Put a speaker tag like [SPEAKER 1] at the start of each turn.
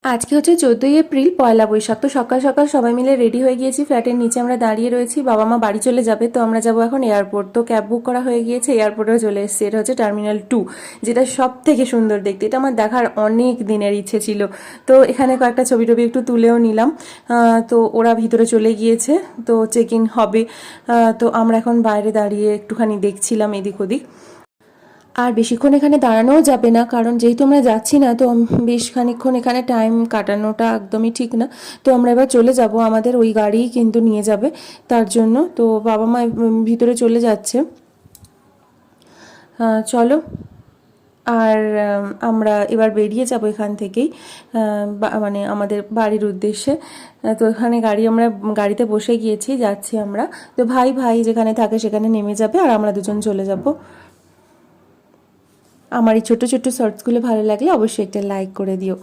[SPEAKER 1] আজকে হচ্ছে 14ই এপ্রিল, পয়লা বৈশাখ। তো সকাল সকাল সবাই মিলে রেডি হয়ে গিয়েছি, ফ্ল্যাটের নিচে আমরা দাঁড়িয়ে রয়েছি। বাবা মা বাড়ি চলে যাবে, তো আমরা যাবো এখন এয়ারপোর্ট। তো ক্যাব বুক করা হয়ে গিয়েছে, এয়ারপোর্টেও চলে এসেছি। এটা হচ্ছে টার্মিনাল 2, যেটা সব থেকে সুন্দর দেখতে। এটা আমার দেখার অনেক দিনের ইচ্ছে ছিল। তো এখানে কয়েকটা ছবি টবি একটু তুলেও নিলাম। তো ওরা ভিতরে চলে গিয়েছে, তো চেক ইন হবে। তো আমরা এখন বাইরে দাঁড়িয়ে একটুখানি দেখছিলাম এদিক ওদিক। আর বেশিক্ষণ এখানে দাঁড়ানোও যাবে না, কারণ যেহেতু আমরা যাচ্ছি না, তো বেশ খানিকক্ষণ এখানে টাইম কাটানোটা একদমই ঠিক না। তো আমরা এবার চলে যাব, আমাদের ওই গাড়িই কিন্তু নিয়ে যাবে তার জন্য। তো বাবা মা ভিতরে চলে যাচ্ছে। চলো। আর আমরা এবার বেরিয়ে যাব এখান থেকেই, মানে আমাদের বাড়ির উদ্দেশ্যে। তো এখানে আমরা গাড়িতে বসে গিয়েছি, যাচ্ছি আমরা। তো ভাই ভাই যেখানে থাকে সেখানে নেমে যাবে, আর আমরা দুজন চলে যাব। আমার এই ছোট ছোট শর্টসগুলো ভালো লাগলে অবশ্যই একটা লাইক করে দিও।